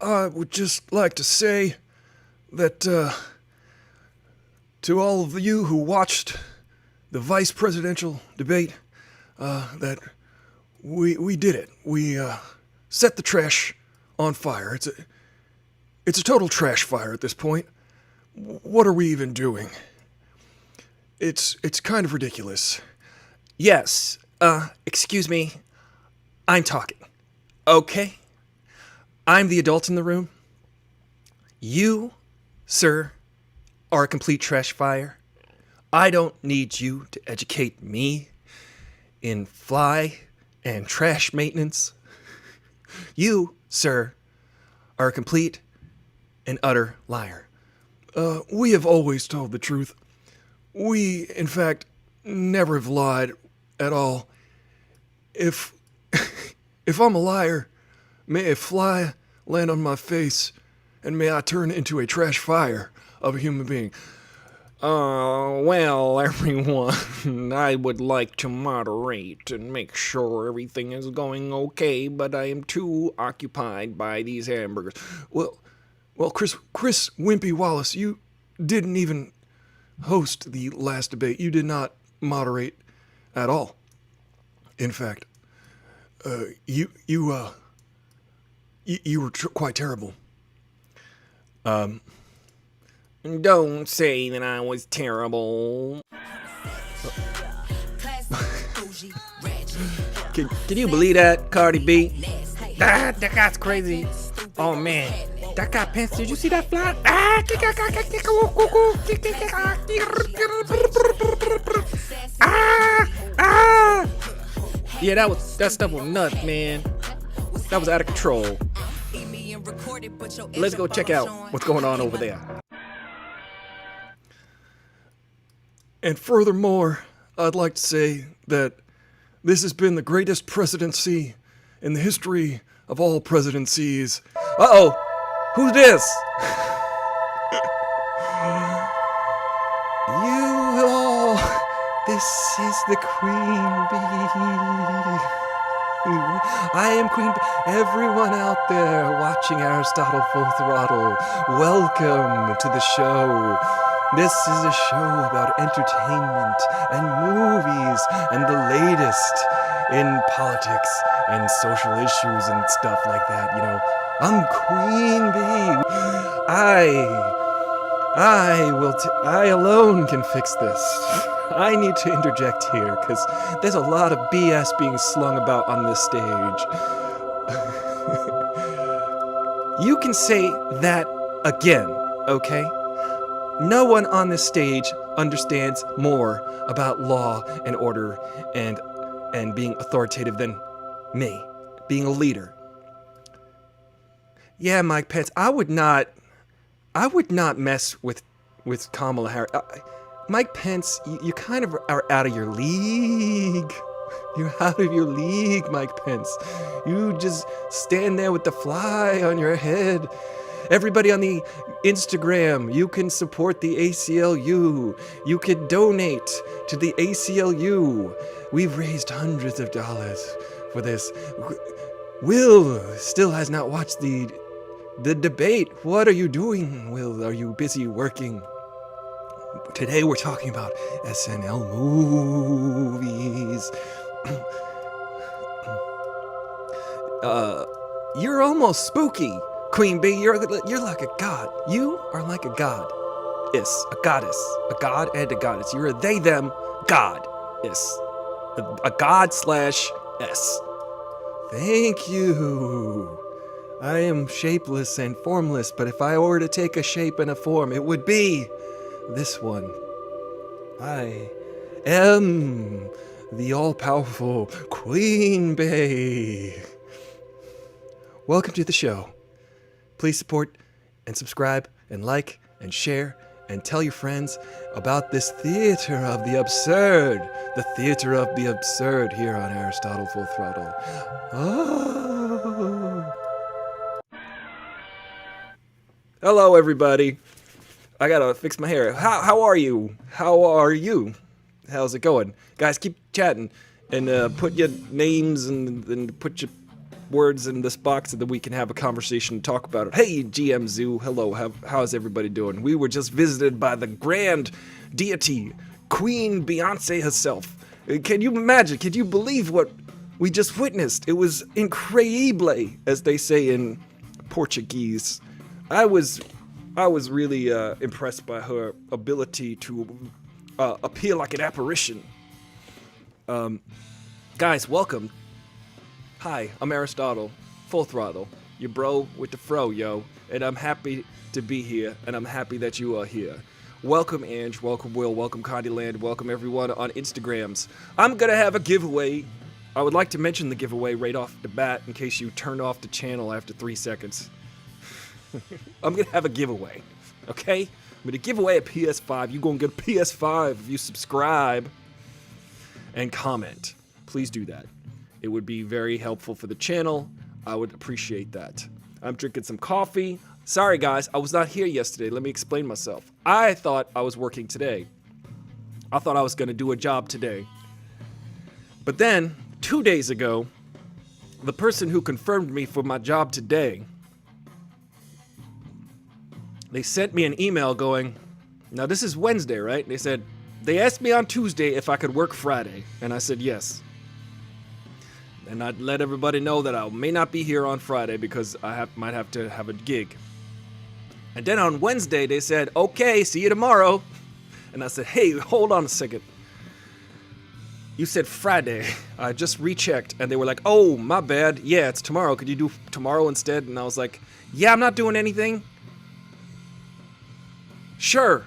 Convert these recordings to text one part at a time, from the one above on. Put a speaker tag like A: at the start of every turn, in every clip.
A: I would just like to say that to all of you who watched the vice presidential debate, that we did it. We set the trash on fire. It's a total trash fire at this point. What are we even doing? It's kind of ridiculous.
B: Yes, excuse me. I'm talking. Okay? I'm the adult in the room. You, sir, are a complete trash fire. I don't need you to educate me in fly and trash maintenance. You, sir, are a complete and utter liar.
A: We have always told the truth. We, in fact, never have lied at all. If I'm a liar, may a fly land on my face, and may I turn into a trash fire of a human being.
C: Well, everyone, I would like to moderate and make sure everything is going okay, but I am too occupied by these hamburgers.
A: Well, Chris Wimpy Wallace, you didn't even host the last debate. You did not moderate at all. In fact, you were quite terrible.
C: Don't say that I was terrible.
B: Can you believe that, Cardi B?
C: That guy's crazy. Oh man, that guy Pence, did you see that fly?
B: Yeah, that stuff was nuts, man. That was out of control. Let's go check out what's going on over there.
A: And furthermore, I'd like to say that this has been the greatest presidency in the history of all presidencies.
B: Uh-oh, who's this?
A: You all, this is the Queen Bee. I am Queen Bee. Everyone out there watching Aristotle Full Throttle, welcome to the show. This is a show about entertainment and movies and the latest in politics and social issues and stuff like that, you know. I'm Queen Bee. I alone can fix this. I need to interject here because there's a lot of BS being slung about on this stage.
B: You can say that again, okay? No one on this stage understands more about law and order and being authoritative than me, being a leader. Yeah, Mike Pence, I would not mess with Kamala Harris. Mike Pence, you kind of are out of your league. You're out of your league, Mike Pence. You just stand there with the fly on your head. Everybody on the Instagram, you can support the ACLU. You can donate to the ACLU. We've raised hundreds of dollars for this. Will still has not watched the debate. What are you doing, Will? Are you busy working? Today we're talking about SNL movies. You're almost spooky, Queen Bee. You're like a god. You are like a god-is, a goddess, a god and a goddess. You're a they-them god-is, a god/s. Thank you. I am shapeless and formless, but if I were to take a shape and a form, it would be this one. I am the all-powerful Queen Bee. Welcome to the show. Please support and subscribe and like and share and tell your friends about this theater of the absurd. The theater of the absurd here on Aristotle Full Throttle. Oh. Hello, everybody. I gotta fix my hair. How are you? How are you? How's it going? Guys, keep chatting and put your names and put your words in this box and then we can have a conversation and talk about it. Hey, GM Zoo, hello, how's everybody doing? We were just visited by the grand deity, Queen Beyonce herself. Can you imagine, can you believe what we just witnessed? It was increíble, as they say in Portuguese. I was really impressed by her ability to appear like an apparition. Guys, welcome. Hi, I'm Aristotle, Full Throttle, your bro with the fro, yo, and I'm happy to be here, and I'm happy that you are here. Welcome, Ange, welcome, Will, welcome, Condyland, welcome everyone on Instagrams. I'm gonna have a giveaway. I would like to mention the giveaway right off the bat in case you turned off the channel after 3 seconds. I'm gonna have a giveaway, okay? I'm gonna give away a PS5. You're gonna get a PS5 if you subscribe and comment. Please do that. It would be very helpful for the channel. I would appreciate that. I'm drinking some coffee. Sorry guys, I was not here yesterday. Let me explain myself. I thought I was working today. I thought I was gonna do a job today. But then, 2 days ago, the person who confirmed me for my job today, they sent me an email going, now this is Wednesday, right? They said, they asked me on Tuesday if I could work Friday, and I said yes. And I'd let everybody know that I may not be here on Friday because I might have to have a gig. And then on Wednesday, they said, okay, see you tomorrow. And I said, hey, hold on a second. You said Friday. I just rechecked, and they were like, oh, my bad. Yeah, it's tomorrow. Could you do tomorrow instead? And I was like, yeah, I'm not doing anything. Sure.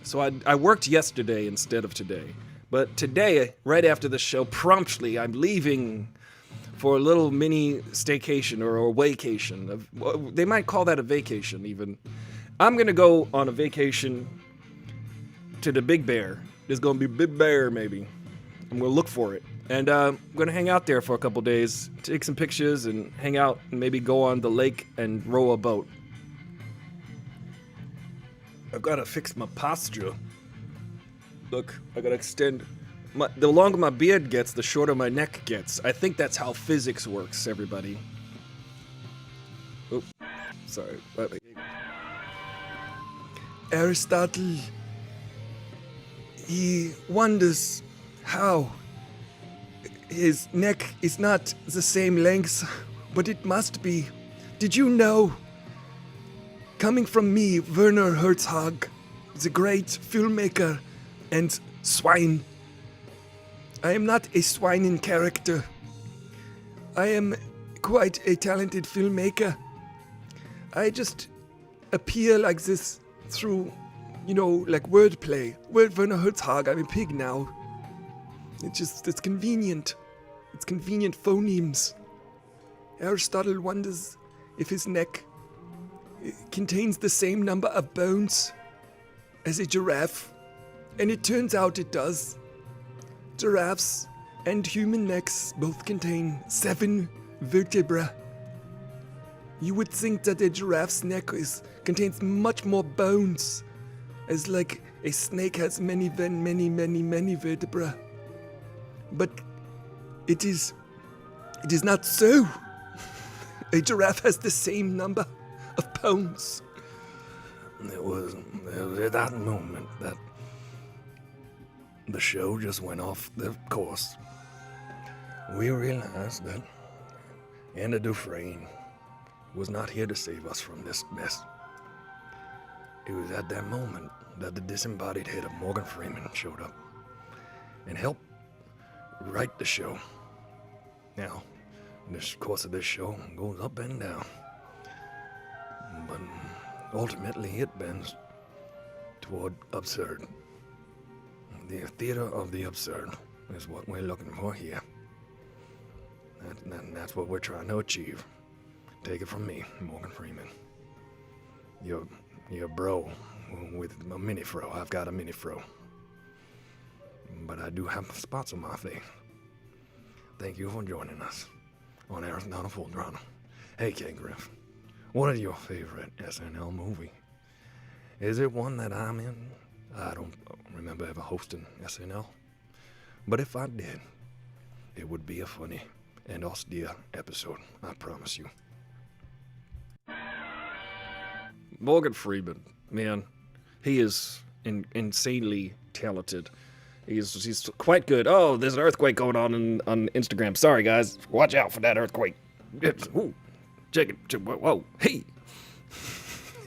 B: So I worked yesterday instead of today. But today, right after the show, promptly, I'm leaving for a little mini staycation or a waycation. They might call that a vacation, even. I'm going to go on a vacation to the Big Bear. There's going to be Big Bear, maybe. I'm going to look for it. And I'm going to hang out there for a couple days, take some pictures, and hang out, and maybe go on the lake and row a boat. I've got to fix my posture. Look, I gotta extend. The longer my beard gets, the shorter my neck gets. I think that's how physics works, everybody. Oh, sorry. Aristotle, he wonders how his neck is not the same length, but it must be. Did you know? Coming from me, Werner Herzog, the great filmmaker and swine. I am not a swine in character. I am quite a talented filmmaker. I just appear like this through, like wordplay. Werner Herzog, I'm a pig now. It's convenient. It's convenient phonemes. Aristotle wonders if his neck contains the same number of bones as a giraffe. And it turns out it does. Giraffes and human necks both contain 7 vertebrae. You would think that a giraffe's neck contains much more bones, as like a snake has many vertebrae. But it is not so. A giraffe has the same number of bones. It was at that moment that the show just went off the course. We realized that Anna Dufresne was not here to save us from this mess. It was at that moment that the disembodied head of Morgan Freeman showed up and helped write the show. Now, the course of this show goes up and down, but ultimately it bends toward absurd. The theater of the absurd is what we're looking for here. That's what we're trying to achieve. Take it from me, Morgan Freeman. Your bro with a mini fro. I've got a mini fro. But I do have spots on my face. Thank you for joining us on Aristotle Full Throttle. Hey, Ken Griff, what is your favorite SNL movie? Is it one that I'm in? I don't remember ever hosting SNL. But if I did, it would be a funny
C: and austere episode, I promise you. Morgan Freeman, man, he is insanely talented. He's quite good. Oh, there's an earthquake going on Instagram. Sorry, guys. Watch out for that earthquake. Ooh, check it. Whoa, hey.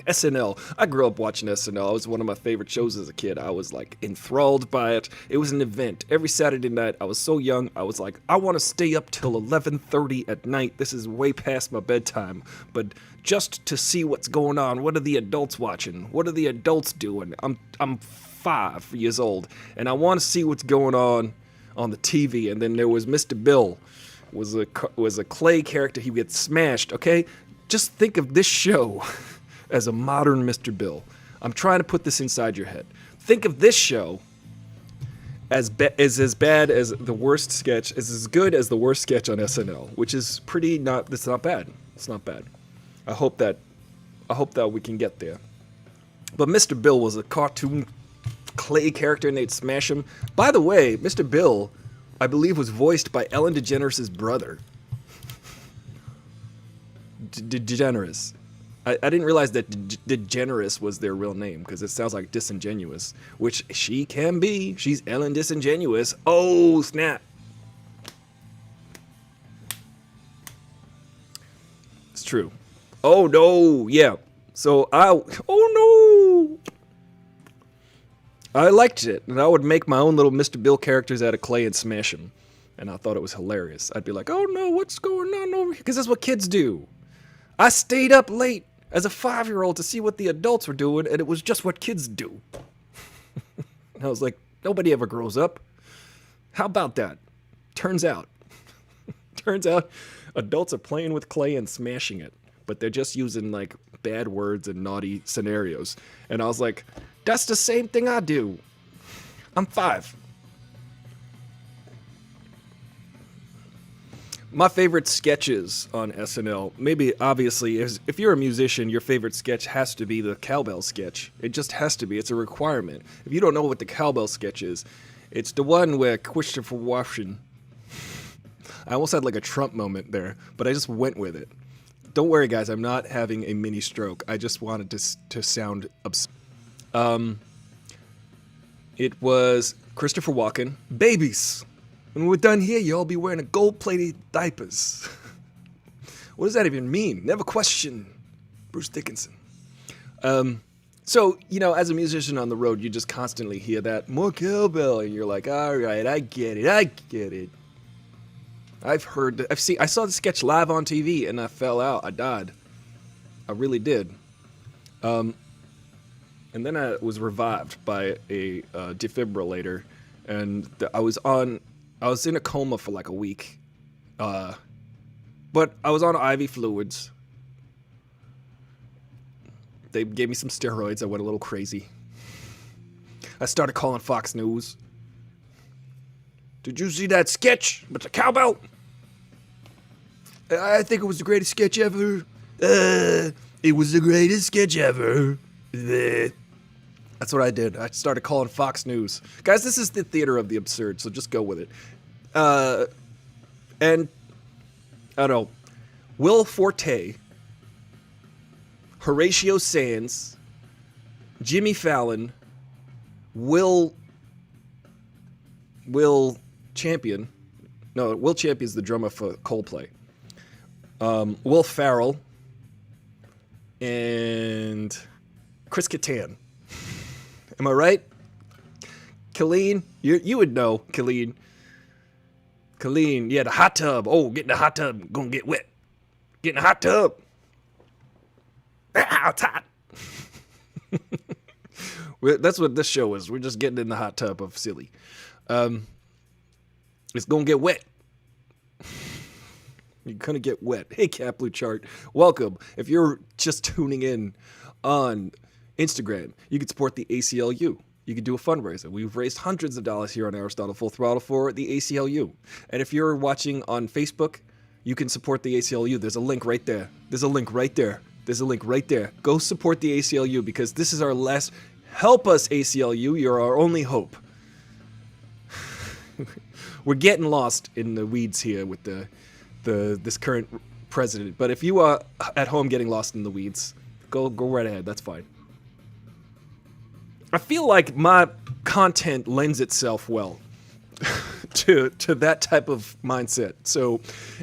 C: SNL. I grew up watching SNL. It was one of my favorite shows as a kid. I was like enthralled by it. It was an event. Every Saturday night, I was so young, I was like, I want to stay up till 11:30 at night. This is way past my bedtime. But just to see what's going on. What are the adults watching? What are the adults doing? I'm 5 years old, and I want to see what's going on the TV. And then there was Mr. Bill. Was a clay character. He gets smashed, okay? Just think of this show as a modern Mr. Bill. I'm trying to put this inside your head. Think of this show as bad as the worst sketch, as good as the worst sketch on SNL, which is it's not bad. It's not bad. I hope that we can get there. But Mr. Bill was a cartoon clay character and they'd smash him. By the way, Mr. Bill, I believe, was voiced by Ellen DeGeneres' brother. DeGeneres. I didn't realize that DeGeneres was their real name, because it sounds like disingenuous, which she can be. She's Ellen Disingenuous. Oh, snap. It's true. Oh, no. Yeah. So oh, no. I liked it, and I would make my own little Mr. Bill characters out of clay and smash them. And I thought it was hilarious. I'd be like, oh, no, what's going on over here? Because that's what kids do. I stayed up late as a 5-year-old to see what the adults were doing, and it was just what kids do. And I was like, nobody ever grows up. How about that? Turns out adults are playing with clay and smashing it, but they're just using like bad words and naughty scenarios. And I was like, that's the same thing I do. I'm 5. My favorite sketches on SNL, maybe obviously, is if you're a musician, your favorite sketch has to be the cowbell sketch. It just has to be. It's a requirement. If you don't know what the cowbell sketch is, it's the one where Christopher Walken. I almost had like a Trump moment there, but I just went with it. Don't worry, guys. I'm not having a mini stroke. I just wanted to sound absurd. It was Christopher Walken. Babies. When we're done here, you'll all be wearing a gold-plated diapers. What does that even mean? Never question Bruce Dickinson. So, as a musician on the road, you just constantly hear that, more cowbell, and you're like, all right, I get it. I saw the sketch live on TV, and I fell out. I died. I really did. And then I was revived by a defibrillator, and I was in a coma for like a week, but I was on IV fluids. They gave me some steroids. I went a little crazy. I started calling Fox News. Did you see that sketch with the cowbell? I think it was the greatest sketch ever. It was the greatest sketch ever. That's what I did. I started calling Fox News. Guys, this is the theater of the absurd, so just go with it. And, I don't know, Will Forte, Horatio Sands, Jimmy Fallon, Will Champion. No, Will Champion's the drummer for Coldplay. Will Ferrell, and Chris Kattan. Am I right? Colleen, you would know, Colleen. Colleen, yeah, the hot tub. Oh, get in the hot tub. Gonna get wet. Get in the hot tub. Ah, it's hot. That's what this show is. We're just getting in the hot tub of silly. It's gonna get wet. You're gonna get wet. Hey, Cat Blue Chart. Welcome. If you're just tuning in on Instagram, you can support the ACLU. You can do a fundraiser. We've raised hundreds of dollars here on Aristotle Full Throttle for the ACLU. And if you're watching on Facebook, you can support the ACLU. There's a link right there. There's a link right there. There's a link right there. Go support the ACLU, because this is our last. Help us, ACLU. You're our only hope. We're getting lost in the weeds here with the
B: this current president. But if you are at home getting lost in the weeds, go right ahead. That's fine. I feel like my content lends itself well to that type of mindset. So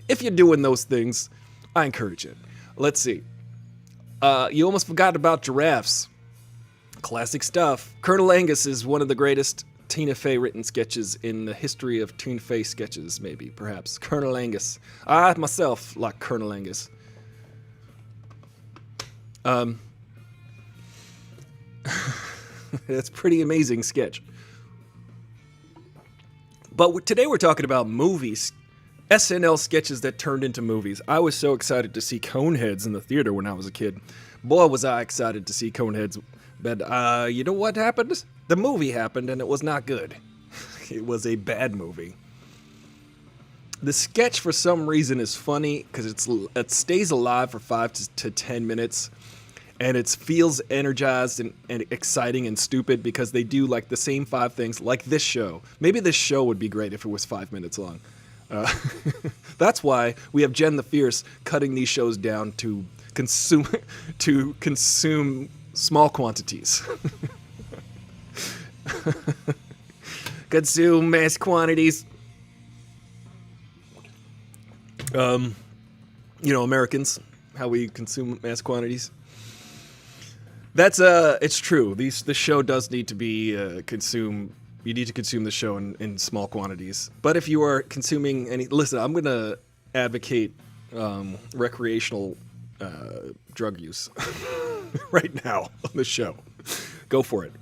B: if you're doing those things, I encourage it. Let's see. You almost forgot about giraffes. Classic stuff. Colonel Angus is one of the greatest Tina Fey written sketches in the history of Tina Fey sketches, maybe, perhaps. Colonel Angus. I myself like Colonel Angus. That's a pretty amazing sketch. But today we're talking about movies. SNL sketches that turned into movies. I was so excited to see Coneheads in the theater when I was a kid. Boy, was I excited to see Coneheads. But you know what happened? The movie happened and it was not good. It was a bad movie. The sketch for some reason is funny because it stays alive for 5 to 10 minutes. And it feels energized and exciting and stupid because they do like the same 5 things like this show. Maybe this show would be great if it was 5 minutes long. That's why we have Jen the Fierce cutting these shows down to consume small quantities. Consume mass quantities. Americans, how we consume mass quantities. That's it's true. The show does need to be consumed. You need to consume the show in small quantities. But if you are consuming listen, I'm gonna advocate recreational drug use right now on the show. Go for it.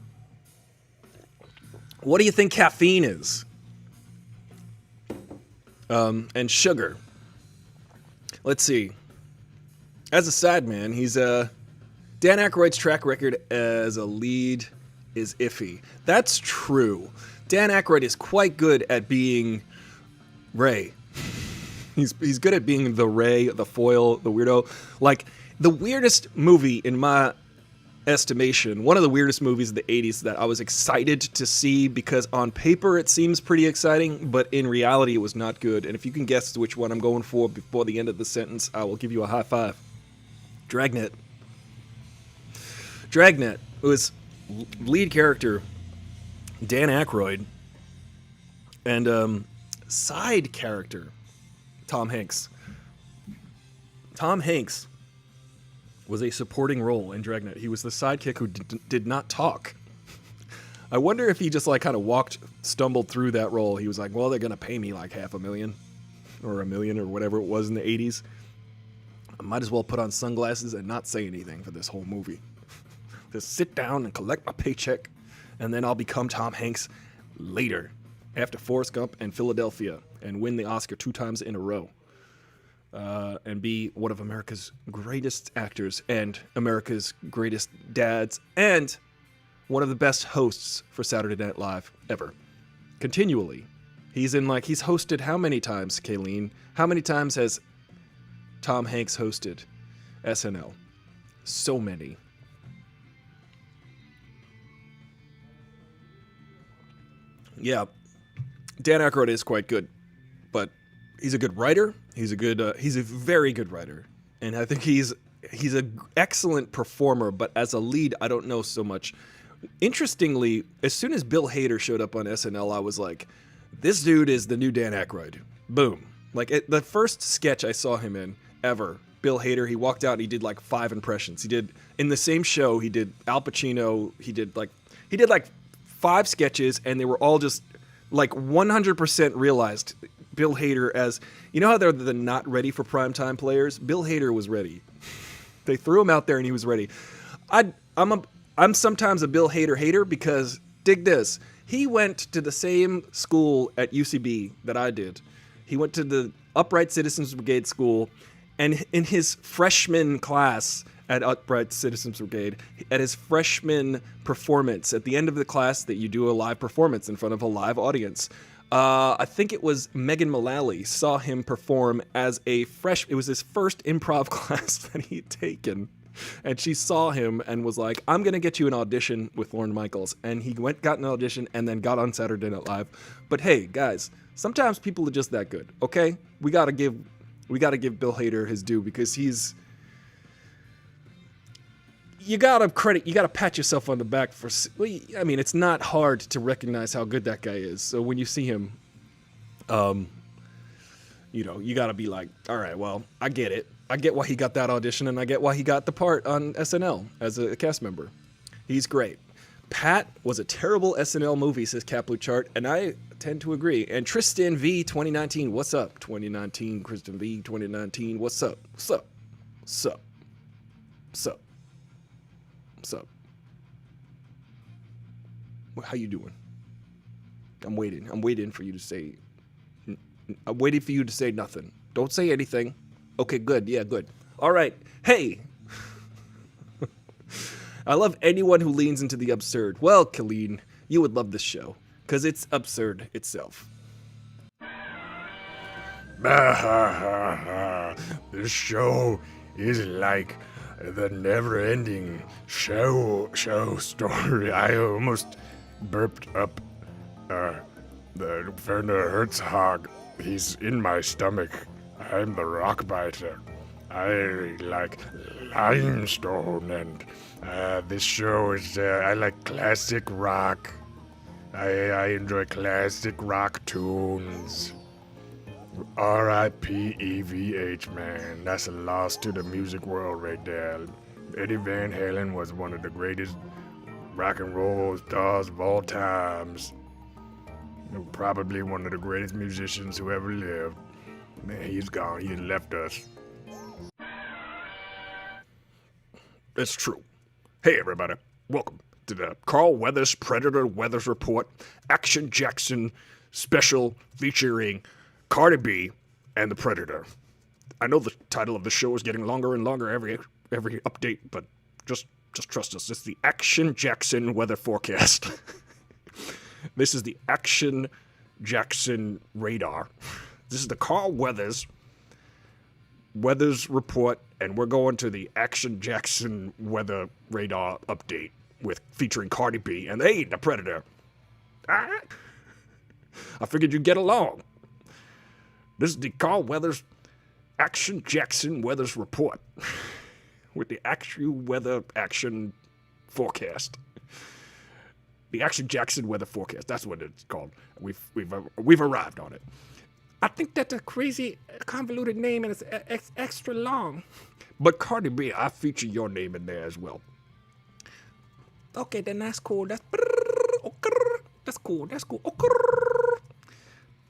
B: What do you think caffeine is? And sugar. Let's see. As a sideman, he's Dan Aykroyd's track record as a lead is iffy. That's true. Dan Aykroyd is quite good at being Ray. He's good at being the Ray, the foil, the weirdo. Like, the weirdest movie in my estimation, one of the weirdest movies of the 80s that I was excited to see because on paper it seems pretty exciting, but in reality it was not good. And if you can guess which one I'm going for before the end of the sentence, I will give you a high five. Dragnet. Dragnet was lead character Dan Aykroyd and side character Tom Hanks. Tom Hanks was a supporting role in Dragnet. He was the sidekick who did not talk. I wonder if he just like kind of stumbled through that role. He was like, well, they're going to pay me like $500,000 or $1 million or whatever it was in the 80s. I might as well put on sunglasses and not say anything for this whole movie. Just sit down and collect my paycheck, and then I'll become Tom Hanks later, after Forrest Gump and Philadelphia, and win the Oscar 2 times in a row. And be one of America's greatest actors and America's greatest dads and one of the best hosts for Saturday Night Live ever. Continually. He's hosted how many times, Kayleen? How many times has Tom Hanks hosted SNL? So many. Yeah, Dan Aykroyd is quite good, but he's a good writer. He's a very good writer, and I think he's an excellent performer. But as a lead, I don't know so much. Interestingly, as soon as Bill Hader showed up on SNL, I was like, "This dude is the new Dan Aykroyd." Boom! Like the first sketch I saw him in ever, Bill Hader. He walked out and he did like 5 impressions. He did in the same show. He did Al Pacino. He did like 5 sketches, and they were all just like 100% realized Bill Hader as, you know how they're the not ready for primetime players? Bill Hader was ready. They threw him out there and he was ready. I'm sometimes a Bill Hader hater because, dig this, he went to the same school at UCB that I did. He went to the Upright Citizens Brigade School, and in his freshman class at Upright Citizens Brigade, at his freshman performance, at the end of the class that you do a live performance in front of a live audience, I think it was Megan Mullally saw him perform as a it was his first improv class that he had taken. And she saw him and was like, I'm going to get you an audition with Lorne Michaels. And he got an audition and then got on Saturday Night Live. But hey, guys, sometimes people are just that good, okay? We got to give
A: We got to give Bill Hader his due because he's. You gotta pat yourself on the back for. I mean, it's not hard to recognize how good that guy is. So when you see him, you know, you gotta be like, all right, well, I get it. I get why he got that audition, and I get why he got the part on SNL as a cast member. He's great. Pat was a terrible SNL movie, says Caplu Chart, and I tend to agree. And Tristan V 2019, what's up? 2019, Kristen V 2019, what's up? What's up? What's up? What's up? What's up? How you doing? I'm waiting. I'm waiting for you to say. I'm waiting for you to say nothing. Don't say anything. Okay, good. Yeah, good. All right. Hey. I love anyone who leans into the absurd. Well, Colleen, you would love this show because it's absurd itself.
D: This show is like the never-ending show story. I almost burped up the Werner Herzog. He's in my stomach. I'm the rock biter. I like limestone, and this show is, I like classic rock. I enjoy classic rock tunes. R.I.P. EVH, man. That's a loss to the music world right there. Eddie Van Halen was one of the greatest rock and roll stars of all times. Probably one of the greatest musicians who ever lived. Man, he's gone. He left us.
C: It's true. Hey, everybody. Welcome to the Carl Weathers Predator Weathers Report Action Jackson special featuring Cardi B and the Predator. I know the title of the show is getting longer and longer every update, but just trust us. It's the Action Jackson weather forecast. This is the Action Jackson radar. This is the Carl Weathers report, and we're going to the Action Jackson weather radar update featuring Cardi B and the Predator. I figured you'd get along. This is the Carl Weathers Action Jackson weathers report with the actual weather action forecast. The Action Jackson weather forecast. That's what it's called. We've arrived on it. I think that's a crazy, convoluted name, and it's extra long. But Cardi B, I feature your name in there as well. Okay, then that's cool. That's cool.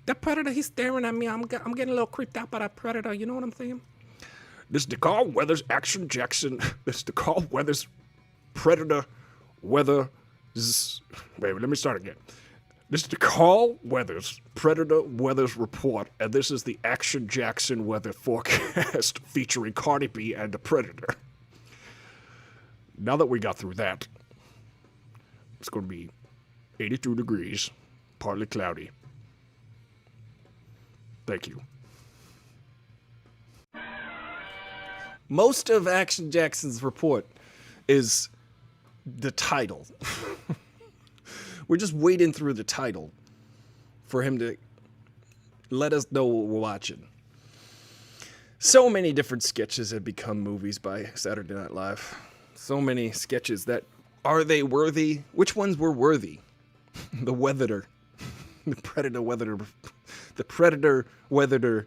C: That Predator, he's staring at me. I'm getting a little creeped out by that Predator. You know what I'm saying? This is the Carl Weathers Action Jackson. This is the Carl Weathers Predator weather. Wait, let me start again. This is the Carl Weathers Predator Weathers Report, and this is the Action Jackson weather forecast featuring Cardi B and the Predator. Now that we got through that, it's going to be 82 degrees, partly cloudy. Thank you.
A: Most of Action Jackson's report is the title. We're just wading through the title for him to let us know what we're watching. So many different sketches have become movies by Saturday Night Live. So many sketches that, are they worthy? Which ones were worthy? The Weather. The Predator Weather. The Predator Weathers.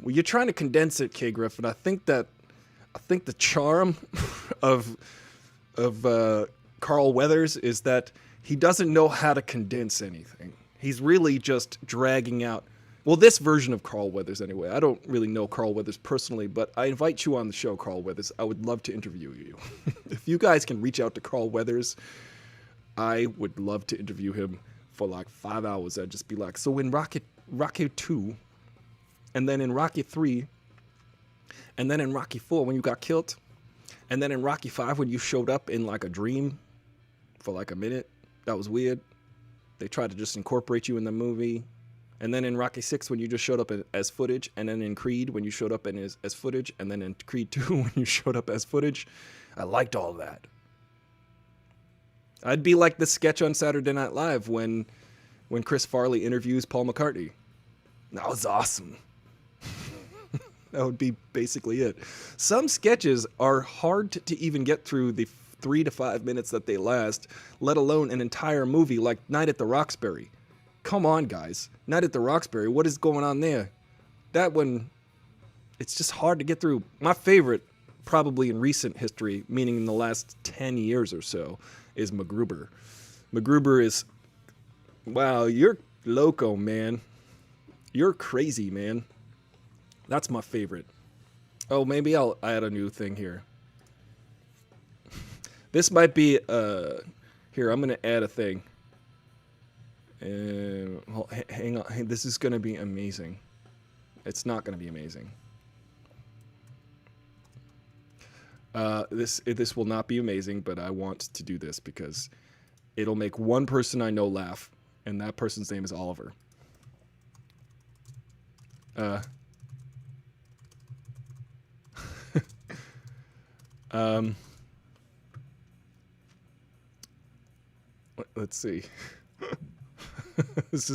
A: Well, you're trying to condense it, K. Griffin. I think the charm of Carl Weathers is that he doesn't know how to condense anything. He's really just dragging out. Well, this version of Carl Weathers, anyway. I don't really know Carl Weathers personally, but I invite you on the show, Carl Weathers. I would love to interview you. If you guys can reach out to Carl Weathers, I would love to interview him for like 5 hours. I'd just be like, so in Rocky 2, and then in Rocky 3, and then in Rocky 4 when you got killed, and then in Rocky 5 when you showed up in like a dream for like a minute, that was weird. They tried to just incorporate you in the movie. And then in Rocky 6 when you just showed up as footage, and then in Creed when you showed up as footage, and then in Creed 2 when you showed up as footage. I liked all that. I'd be like the sketch on Saturday Night Live when
B: when Chris Farley interviews Paul McCartney. That was awesome. That would be basically it. Some sketches are hard to even get through the 3 to 5 minutes that they last, let alone an entire movie like Night at the Roxbury. Come on, guys. Night at the Roxbury, what is going on there? That one, it's just hard to get through. My favorite, probably in recent history, meaning in the last 10 years or so, is MacGruber. MacGruber is, wow, you're loco, man. You're crazy, man. That's my favorite. Oh, maybe I'll add a new thing here. This might be, here, I'm going to add a thing. Hang on, hey, this is going to be amazing. It's not going to be amazing. This will not be amazing, but I want to do this because it'll make one person I know laugh, and that person's name is Oliver. Let's see. This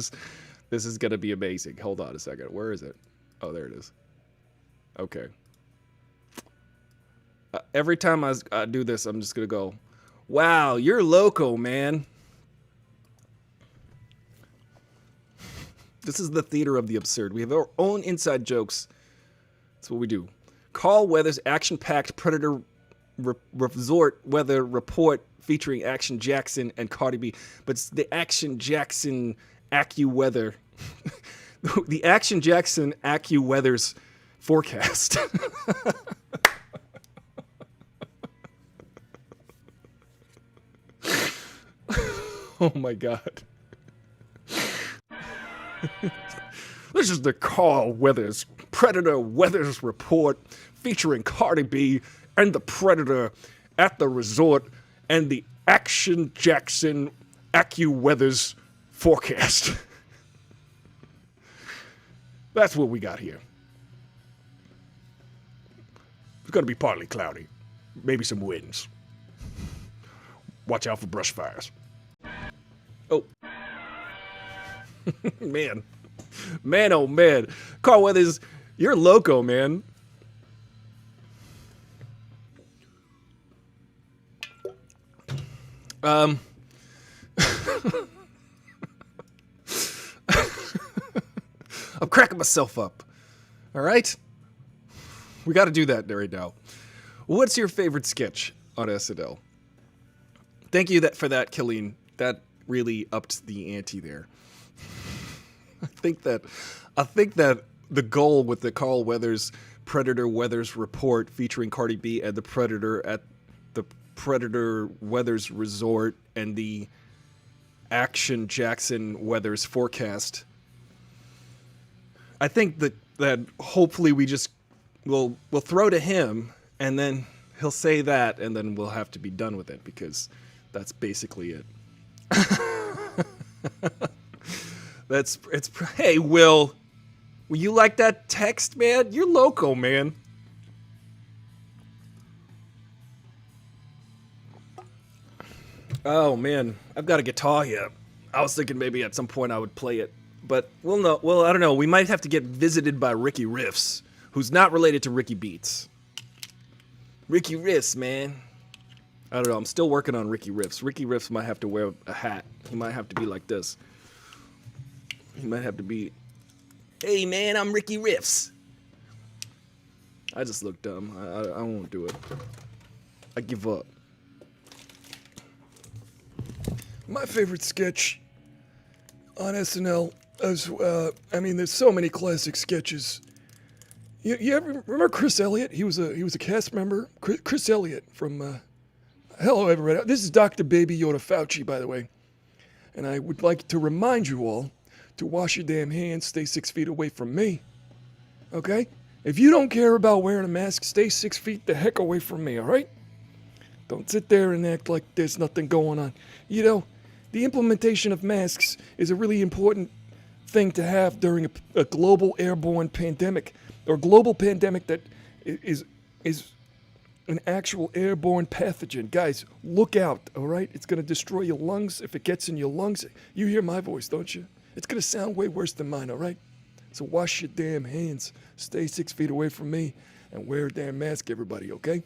B: is gonna be amazing. Hold on a second. Where is it? Oh, there it is. Okay. Every time I do this, I'm just gonna go, "Wow, you're loco, man." This is the theater of the absurd. We have our own inside jokes. That's what we do. Carl Weathers' action-packed Predator Resort Weather Report featuring Action Jackson and Cardi B. But it's the Action Jackson AccuWeather. The Action Jackson AccuWeather's forecast. Oh my God. This is the Carl Weathers Predator Weathers Report featuring Cardi B and the Predator at the resort and the Action Jackson AccuWeather's forecast. That's what we got here. It's going to be partly cloudy. Maybe some winds. Watch out for brush fires. Oh. Man. Man, oh man. Carl Weathers, you're loco, man. I'm cracking myself up. All right? We got to do that right now. What's your favorite sketch on SNL? Thank you for that, Killeen. That really upped the ante there. I think that the goal with the Carl Weathers Predator Weathers Report featuring Cardi B and the Predator at the Predator Weathers Resort and the Action Jackson Weathers forecast. I think that hopefully we'll throw to him and then he'll say that and then we'll have to be done with it because that's basically it. Hey, Will you like that text, man? You're loco, man. Oh, man. I've got a guitar here. I was thinking maybe at some point I would play it. But, well, I don't know. We might have to get visited by Ricky Riffs, who's not related to Ricky Beats. Ricky Riffs, man. I don't know. I'm still working on Ricky Riffs. Ricky Riffs might have to wear a hat. He might have to be like this. He might have to be, hey, man, I'm Ricky Riffs. I just look dumb. I won't do it. I give up. My favorite sketch on SNL is, there's so many classic sketches. You ever remember Chris Elliott? He was a cast member. Chris Elliott from, hello, everybody. This is Dr. Baby Yoda Fauci, by the way. And I would like to remind you all to wash your damn hands, stay 6 feet away from me. Okay? If you don't care about wearing a mask, stay 6 feet the heck away from me, alright? Don't sit there and act like there's nothing going on. You know, the implementation of masks is a really important thing to have during a global airborne pandemic, or global pandemic that is
A: an actual airborne pathogen. Guys, look out, all right? It's going to destroy your lungs. If it gets in your lungs, you hear my voice, don't you? It's going to sound way worse than mine, all right? So wash your damn hands, stay 6 feet away from me, and wear a damn mask, everybody, okay?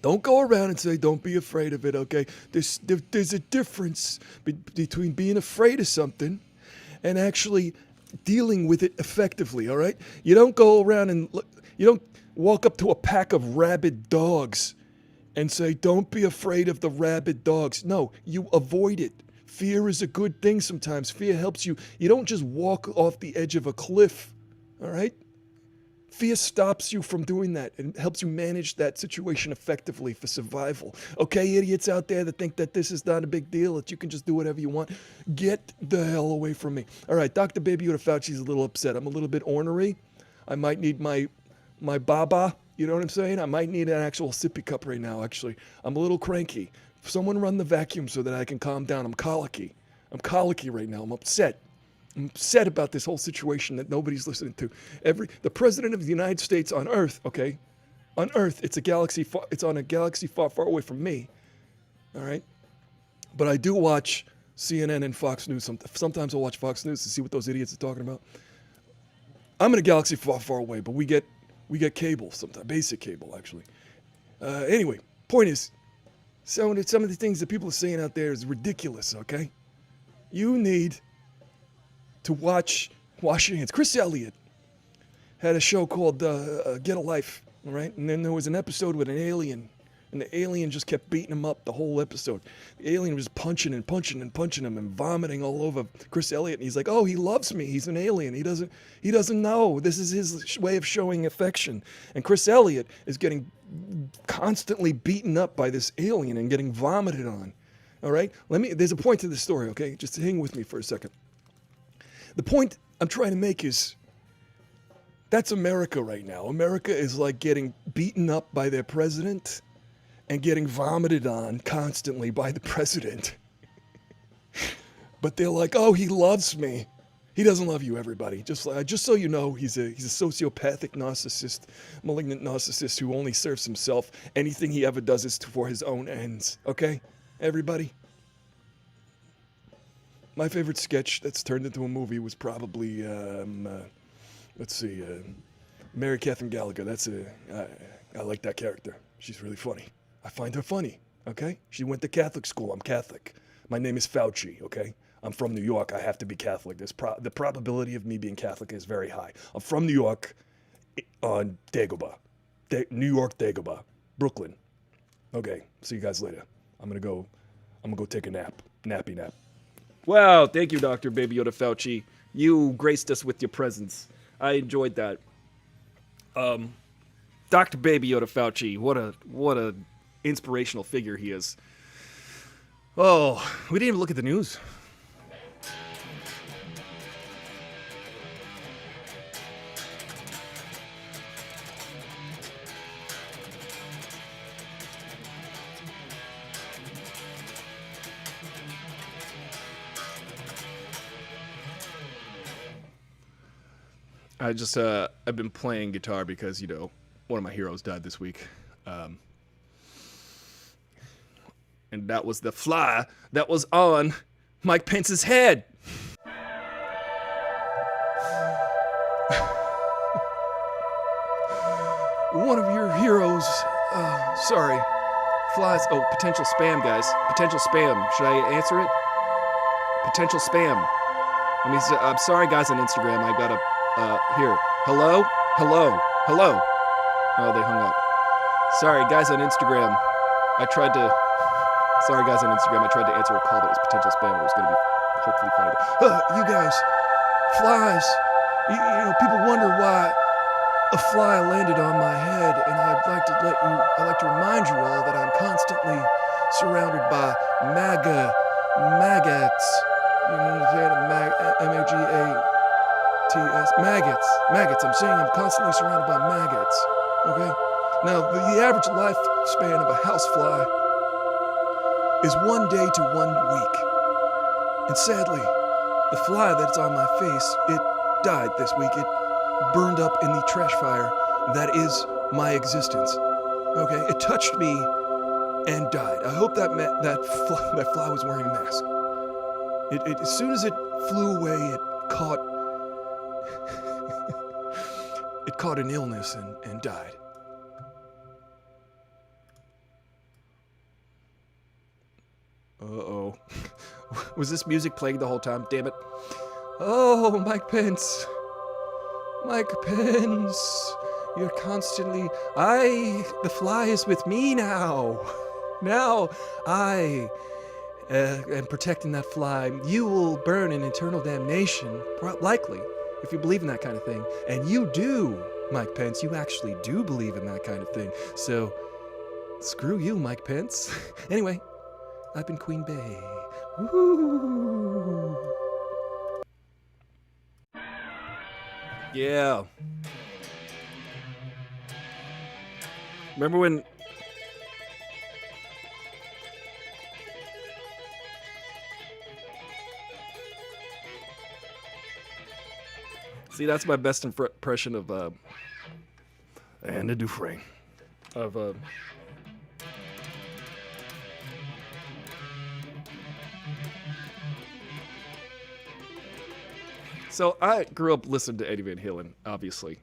A: Don't go around and say, don't be afraid of it, okay? There's a difference between being afraid of something and actually dealing with it effectively, all right? You don't go around and you don't walk up to a pack of rabid dogs and say, don't be afraid of the rabid dogs. No, you avoid it. Fear is a good thing sometimes. Fear helps you. You don't just walk off the edge of a cliff, all right? Fear stops you from doing that and helps you manage that situation effectively for survival. Okay, idiots out there that think that this is not a big deal, that you can just do whatever you want, get the hell away from me. All right, Dr. Baby Yoda Fauci's a little upset. I'm a little bit ornery. I might need my baba, you know what I'm saying? I might need an actual sippy cup right now, actually. I'm a little cranky. Someone run the vacuum so that I can calm down. I'm colicky. I'm colicky right now. I'm upset. I'm upset about this whole situation that nobody's listening to. The president of the United States on Earth, okay? On Earth, it's on a galaxy far, far away from me. All right? But I do watch CNN and Fox News. Sometimes I'll watch Fox News to see what those idiots are talking about. I'm in a galaxy far, far away, but we get cable sometimes, basic cable, actually. Anyway, point is, some of the things that people are saying out there is ridiculous, okay? You need to wash your hands. Chris Elliott had a show called Get a Life, all right? And then there was an episode with an alien, and the alien just kept beating him up the whole episode. The alien was punching and punching and punching him and vomiting all over Chris Elliott. And he's like, oh, he loves me. He's an alien. He doesn't know. This is his way of showing affection. And Chris Elliott is getting constantly beaten up by this alien and getting vomited on. All right? There's a point to this story, okay? Just hang with me for a second. The point I'm trying to make is that's America right now. America is like getting beaten up by their president and getting vomited on constantly by the president. But they're like, oh, he loves me. He doesn't love you, everybody. Just so you know, he's a sociopathic narcissist, malignant narcissist who only serves himself. Anything he ever does is for his own ends. Okay, everybody? My favorite sketch that's turned into a movie was probably, Mary Katherine Gallagher. I like that character. She's really funny. I find her funny, okay? She went to Catholic school. I'm Catholic. My name is Fauci, okay? I'm from New York. I have to be Catholic. The probability of me being Catholic is very high. I'm from New York on Dagobah. New York, Dagobah. Brooklyn. Okay, see you guys later. I'm gonna go take a nap. Nappy nap. Wow, thank you, Dr. Baby Yoda Fauci. You graced us with your presence. I enjoyed that. Dr. Baby Yoda Fauci, what a inspirational figure he is. Oh, we didn't even look at the news. I've been playing guitar because, one of my heroes died this week. And that was the fly that was on Mike Pence's head. One of your heroes, sorry. Flies, potential spam, guys. Potential spam. Should I answer it? Potential spam. I'm sorry, guys on Instagram. I gotta, here. Hello? Oh, they hung up. Sorry, guys on Instagram. I tried to answer a call that was potential spam. It was going to be hopefully funny. You guys, flies. People wonder why a fly landed on my head, and I'd like to remind you all that I'm constantly surrounded by maggots. You know what I'm saying? M-A-G-A-T-S. Maggots. I'm saying I'm constantly surrounded by maggots. Okay? Now, the average lifespan of a housefly is 1 day to 1 week. And sadly, the fly that's on my face, it died this week. It burned up in the trash fire that is my existence. Okay, it touched me and died. I hope that meant that fly was wearing a mask. As soon as it flew away, it caught it caught an illness and died. Uh-oh. Was this music playing the whole time? Damn it. Oh, Mike Pence. Mike Pence. You're constantly... the fly is with me now. Now, I am protecting that fly. You will burn in eternal damnation, likely, if you believe in that kind of thing. And you do, Mike Pence. You actually do believe in that kind of thing. So, screw you, Mike Pence. Anyway, I've been Queen Bey. Woo!
C: Yeah. Remember when... See, that's my best impression of,
D: Anna Dufresne.
C: of, So I grew up listening to Eddie Van Halen, obviously.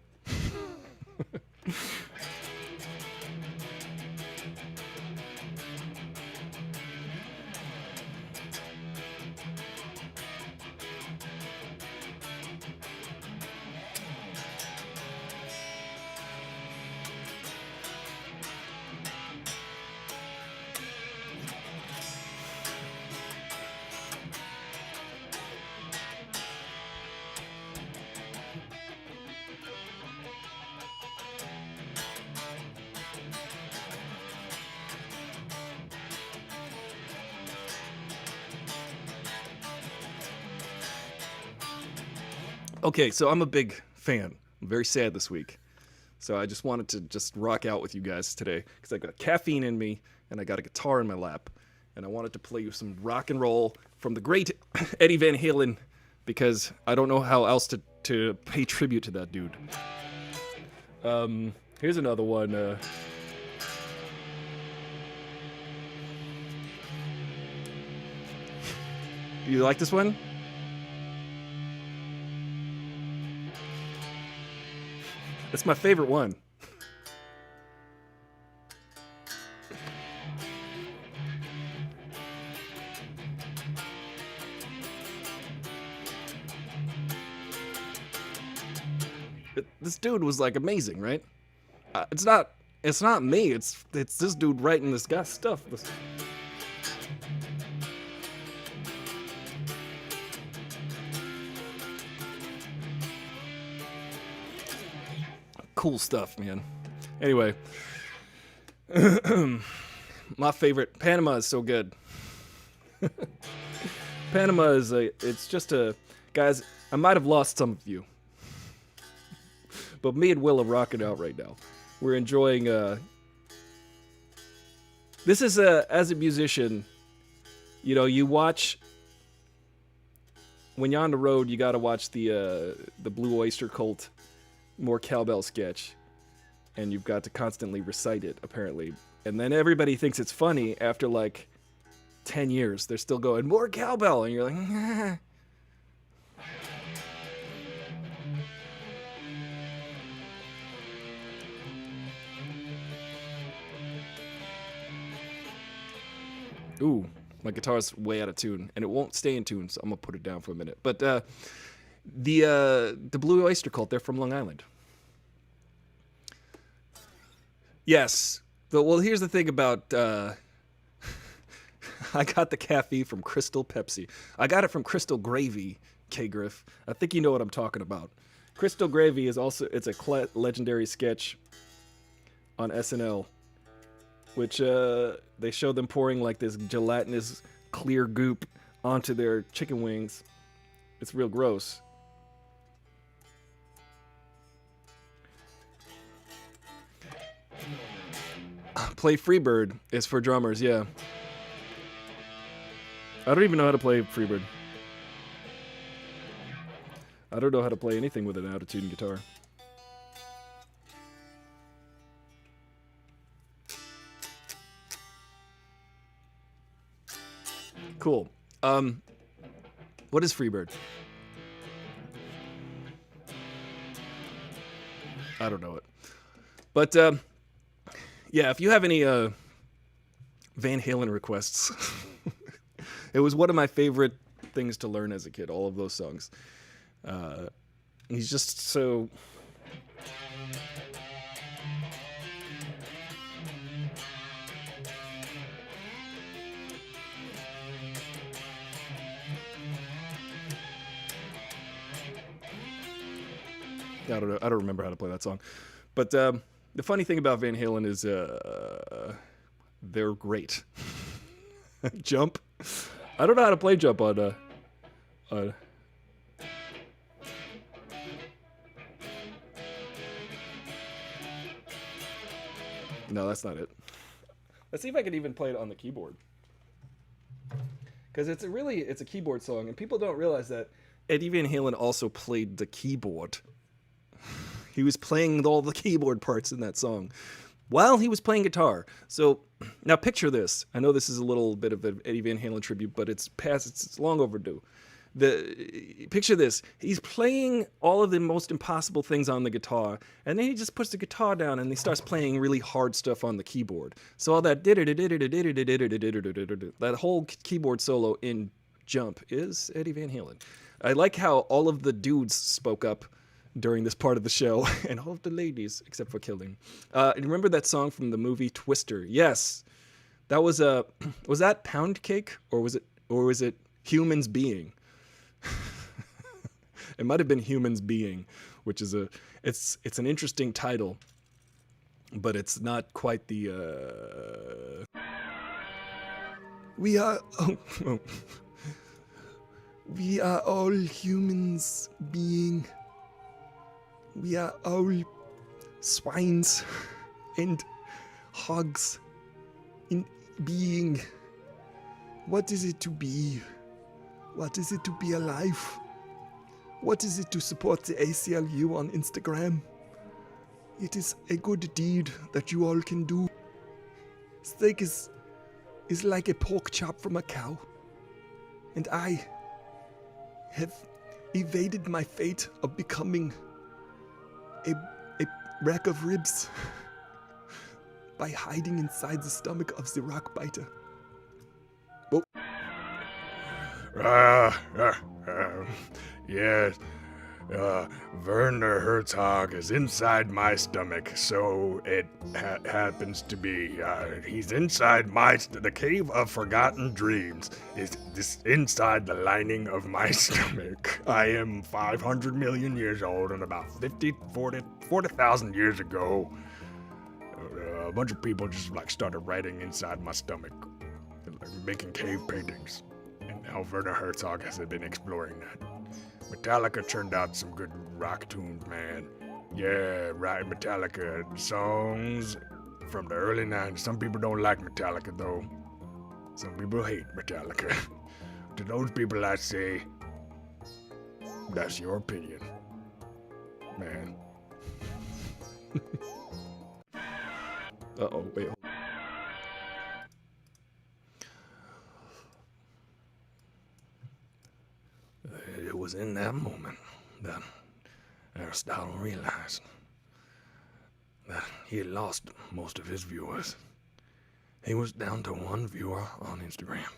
C: Okay, so I'm a big fan. I'm very sad this week. So I just wanted to just rock out with you guys today because I got caffeine in me and I got a guitar in my lap. And I wanted to play you some rock and roll from the great Eddie Van Halen because I don't know how else to pay tribute to that dude. Here's another one. Do you like this one? That's my favorite one. This dude was like amazing, right? It's not me. It's this dude writing this guy's stuff. Cool stuff, man. Anyway, my favorite, Panama is so good. Panama is it's just a, guys, I might have lost some of you, but me and Will are rocking out right now. We're enjoying, this is as a musician, you know, you watch, when you're on the road, you gotta watch the Blue Oyster Cult more cowbell sketch, and you've got to constantly recite it, apparently. And then everybody thinks it's funny after like 10 years. They're still going, more cowbell, and you're like, nah. Ooh, my guitar's way out of tune, and it won't stay in tune, so I'm gonna put it down for a minute. But the Blue Oyster Cult, they're from Long Island. Yes. Well, here's the thing about I got the caffeine from Crystal Pepsi. I got it from Crystal Gravy, K Griff. I think you know what I'm talking about. Crystal Gravy is also, it's a legendary sketch on SNL, which they show them pouring like this gelatinous clear goop onto their chicken wings. It's real gross. Play Freebird is for drummers, yeah. I don't even know how to play Freebird. I don't know how to play anything with an out-of-tune guitar.
B: Cool. What is Freebird? I don't know it. But, yeah, if you have any Van Halen requests, it was one of my favorite things to learn as a kid, all of those songs. He's just so... I don't know. I don't remember how to play that song. But the funny thing about Van Halen is they're great. Jump. I don't know how to play Jump on No, that's not it. Let's see if I can even play it on the keyboard. Because it's a keyboard song, and people don't realize that Eddie Van Halen also played the keyboard. He was playing all the keyboard parts in that song while he was playing guitar. So now picture this. I know this is a little bit of an Eddie Van Halen tribute, but it's long overdue. Picture this. He's playing all of the most impossible things on the guitar, and then he just puts the guitar down and he starts playing really hard stuff on the keyboard. So all that that whole keyboard solo in Jump is Eddie Van Halen. I like how all of the dudes spoke up during this part of the show, and all of the ladies, except for Killing. Remember that song from the movie Twister? Yes, that was that Pound Cake, or was it Humans Being? It might have been Humans Being, which is it's an interesting title, but it's not quite the. We are all humans being. We are all swines and hogs in being. What is it to be? What is it to be alive? What is it to support the ACLU on Instagram? It is a good deed that you all can do. Steak is like a pork chop from a cow. And I have evaded my fate of becoming a rack of ribs by hiding inside the stomach of the rock biter. Oh.
D: Yes. Werner Herzog is inside my stomach, so it happens to be. He's inside the cave of forgotten dreams. Is this inside the lining of my stomach? I am 500 million years old, and about 40,000 years ago, a bunch of people just started writing inside my stomach, making cave paintings. And now Werner Herzog has been exploring that. Metallica turned out some good rock tunes, man. Yeah, right, Metallica songs from the early 90s. Some people don't like Metallica, though. Some people hate Metallica. To those people, I say, that's your opinion, man.
B: Uh-oh, wait. It was in that moment that Aristotle realized that he had lost most of his viewers. He was down to one viewer on Instagram.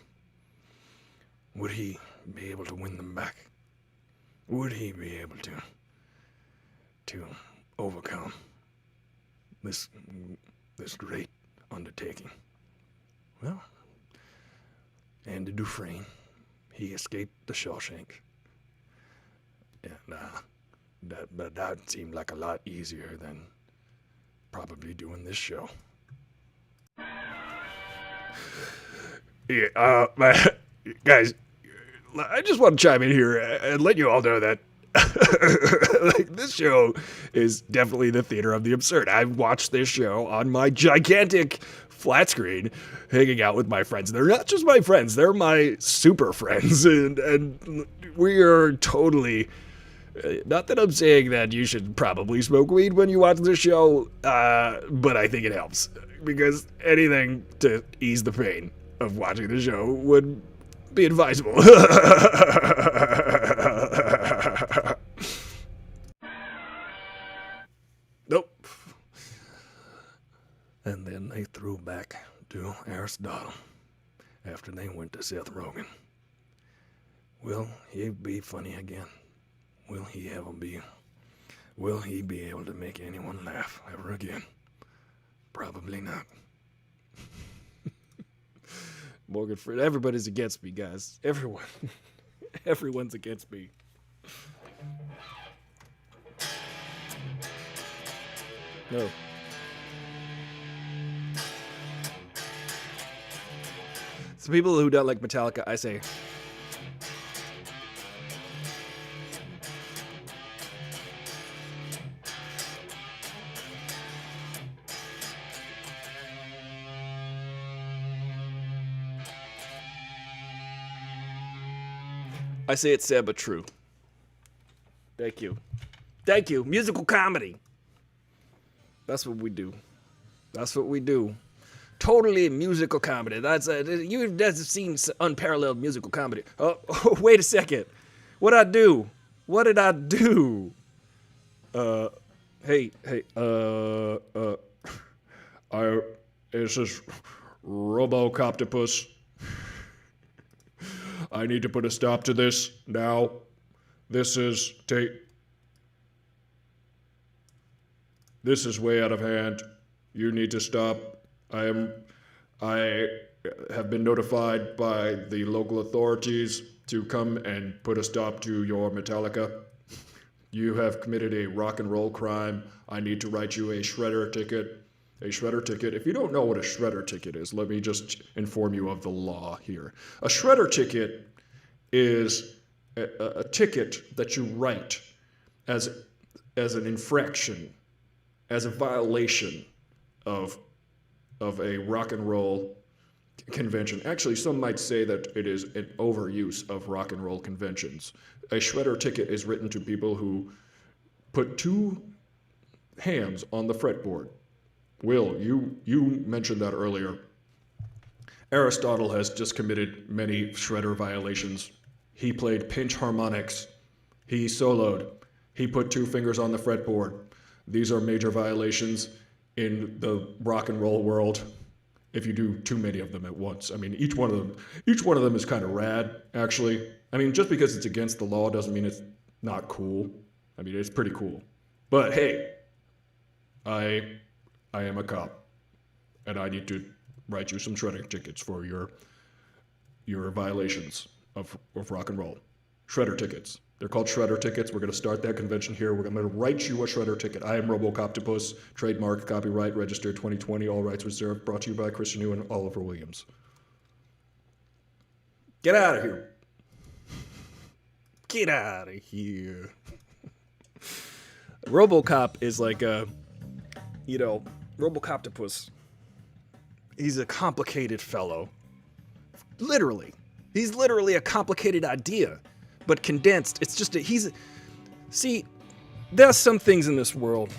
B: Would he be able to win them back? Would he be able to overcome this great undertaking? Well, Andy Dufresne, he escaped the Shawshank. And that seemed like a lot easier than probably doing this show.
D: Yeah, guys, I just want to chime in here and let you all know that this show is definitely the theater of the absurd. I watched this show on my gigantic flat screen, hanging out with my friends. They're not just my friends; they're my super friends, and we are totally. Not that I'm saying that you should probably smoke weed when you watch this show, but I think it helps because anything to ease the pain of watching the show would
C: be advisable. Nope. And then they threw back to Aristotle after they went to Seth Rogen. Will he be funny again? Will he be able to make anyone laugh ever again? Probably not. Morgan Freeman, everybody's against me, guys. Everyone's against me. No. So people who don't like Metallica, I say, it's sad but true. Thank you. Thank you. Musical comedy. That's what we do. That's what we do. Totally musical comedy. You've never seen unparalleled musical comedy. Oh, wait a second. What'd I do? Hey, this is Robocoptopus. I need to put a stop to this now. This is way out of hand. You need to stop. I have been notified by the local authorities to come and put a stop to your Metallica. You have committed a rock and roll crime. I need to write you a shredder ticket. A shredder ticket. If you don't know what a shredder ticket is, let me just inform you of the law here. A shredder ticket is a ticket that you write as an infraction, as a violation of a rock and roll convention. Actually, some might say that it is an overuse of rock and roll conventions. A shredder ticket is written to people who put two hands on the fretboard. Will, you mentioned that earlier. Aristotle has just committed many shredder violations. He played pinch harmonics. He soloed. He put two fingers on the fretboard. These are major violations in the rock and roll world. If you do too many of them at once, I mean, each one of them is kind of rad. Actually, I mean, just because it's against the law doesn't mean it's not cool. I mean, it's pretty cool. But hey, I am a cop, and I need to write you some shredding tickets for your violations of rock and roll. Shredder tickets. They're called shredder tickets. We're going to start that convention here. I'm going to write you a shredder ticket. I am Robocoptopus. Trademark, copyright, registered 2020. All rights reserved. Brought to you by Christian New and Oliver Williams. Get out of here. Get out of here. Robocop is like Robocoptopus. He's a complicated fellow. Literally. He's literally a complicated idea, but condensed. It's just see, there are some things in this world.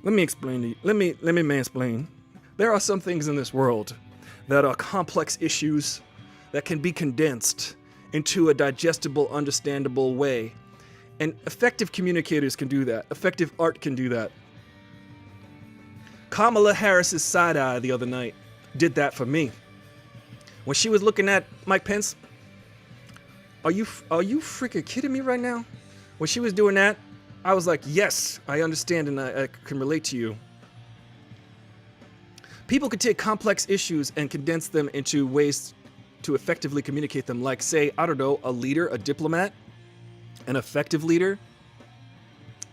C: Let me explain to you. Let me mansplain. There are some things in this world that are complex issues that can be condensed into a digestible, understandable way. And effective communicators can do that. Effective art can do that. Kamala Harris's side eye the other night did that for me. When she was looking at Mike Pence, are you freaking kidding me right now? When she was doing that, I was like, yes, I understand and I can relate to you. People could take complex issues and condense them into ways to effectively communicate them. Like, say, I don't know, a leader, a diplomat, an effective leader,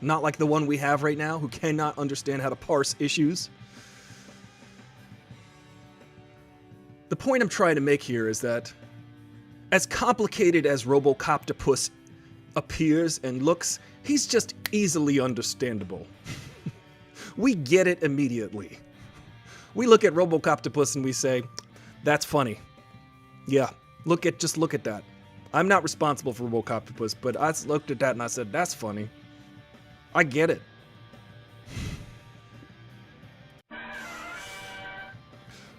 C: not like the one we have right now who cannot understand how to parse issues. The point I'm trying to make here is that as complicated as Robocoptopus appears and looks, he's just easily understandable. We get it immediately. We look at Robocoptopus and we say, that's funny. Yeah, just look at that. I'm not responsible for Robocoptopus, but I looked at that and I said, that's funny. I get it.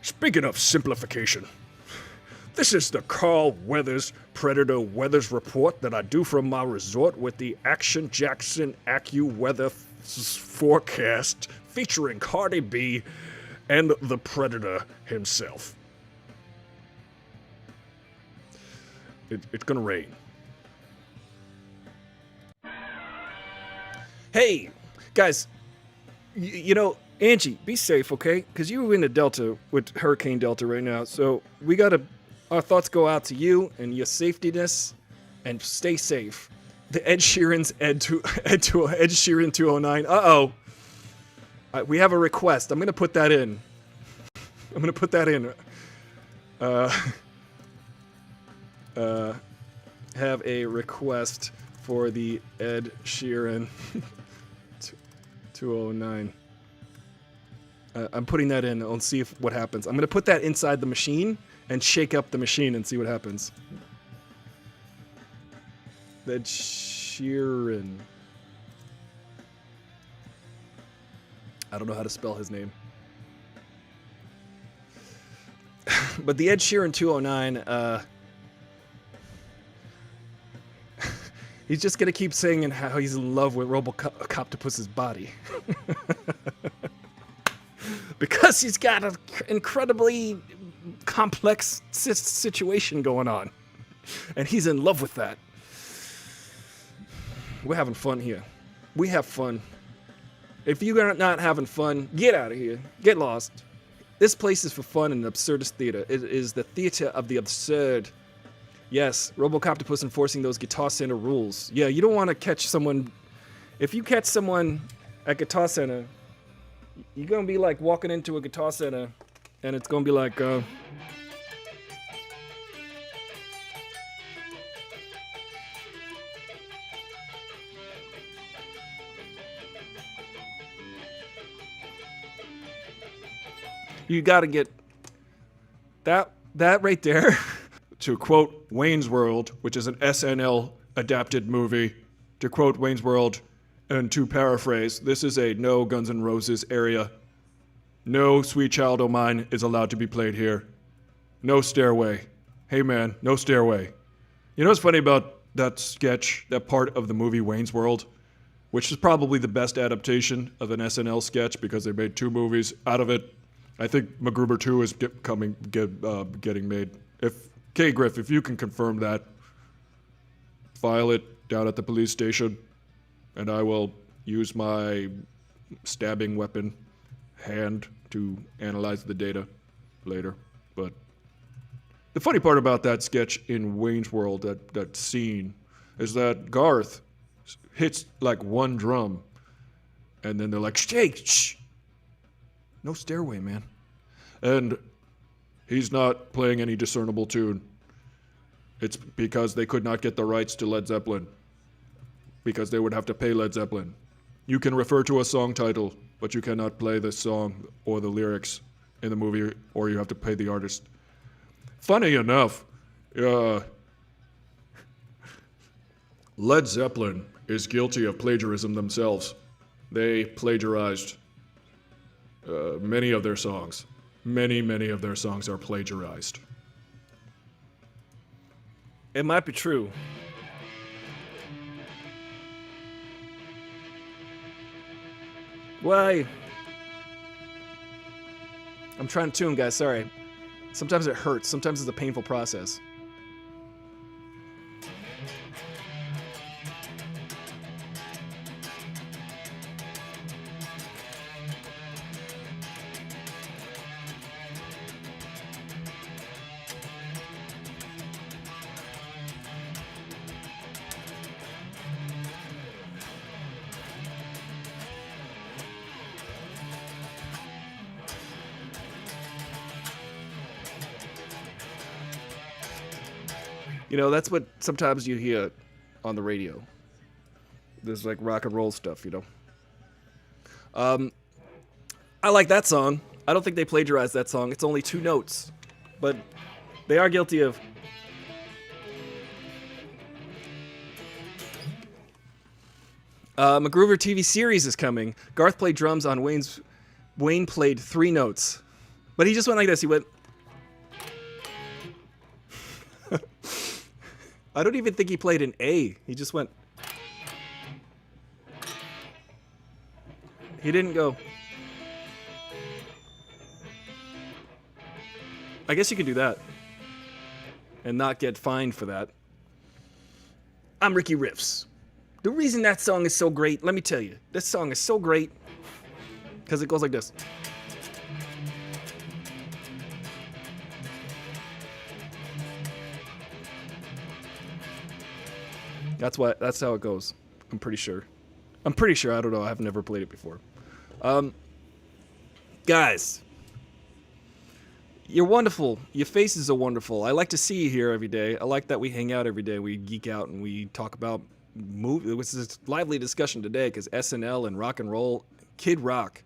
C: Speaking of simplification, This is the Carl Weathers Predator Weathers Report that I do from my resort with the Action Jackson AccuWeather forecast featuring Cardi B and the Predator himself. It's gonna rain. Hey, guys, you know, Angie, be safe, okay? Because you're in the Delta with Hurricane Delta right now, so we gotta, our thoughts go out to you and your safetyness, and stay safe. The Ed Sheeran's Ed Sheeran 209. Uh-oh. We have a request. I'm gonna put that in. Have a request for the Ed Sheeran 209. I'm putting that in. I'll see what happens. I'm going to put that inside the machine and shake up the machine and see what happens. Ed Sheeran. I don't know how to spell his name. But the Ed Sheeran 209, he's just gonna keep saying how he's in love with Robocoptopus's body. Because he's got an incredibly complex situation going on. And he's in love with that. We're having fun here. We have fun. If you're not having fun, get out of here. Get lost. This place is for fun and absurdist theater. It is the theater of the absurd. Yes, Robocoptopus enforcing those Guitar Center rules. Yeah, you don't want to catch someone. If you catch someone at Guitar Center, you're going to be like walking into a Guitar Center and it's going to be like, you got to get that right there. To quote Wayne's World, which is an SNL adapted movie, to quote Wayne's World, and to paraphrase, this is a no Guns N' Roses area. No Sweet Child O' Mine is allowed to be played here. No Stairway. Hey man, no Stairway. You know what's funny about that sketch, that part of the movie Wayne's World, which is probably the best adaptation of an SNL sketch because they made 2 movies out of it. I think MacGruber 2 is getting made. K. Griff, if you can confirm that, file it down at the police station, and I will use my stabbing weapon hand to analyze the data later. But the funny part about that sketch in Wayne's World, that scene, is that Garth hits like one drum, and then they're like, shh, no Stairway, man. And he's not playing any discernible tune. It's because they could not get the rights to Led Zeppelin. Because they would have to pay Led Zeppelin. You can refer to a song title, but you cannot play the song or the lyrics in the movie, or you have to pay the artist. Funny enough, Led Zeppelin is guilty of plagiarism themselves. They plagiarized many of their songs. Many of their songs are plagiarized. It might be true. Why? I'm trying to tune, guys, sorry. Sometimes it hurts, sometimes it's a painful process. You know, that's what sometimes you hear on the radio. There's like rock and roll stuff, you know. I like that song. I don't think they plagiarized that song. It's only 2 notes. But they are guilty of... MacGruber TV series is coming. Garth played drums on Wayne played 3 notes. But he just went like this. He went...
B: I don't even think he played an A. He just went. He didn't go. I guess you could do that. And not get fined for that. I'm Ricky Riffs. The reason that song is so great, let me tell you. This song is so great because it goes like this. That's how it goes. I'm pretty sure. I don't know. I've never played it before. Guys, you're wonderful. Your faces are wonderful. I like to see you here every day. I like that we hang out every day. We geek out and we talk about movies. It was this lively discussion today because SNL and rock and roll, Kid Rock,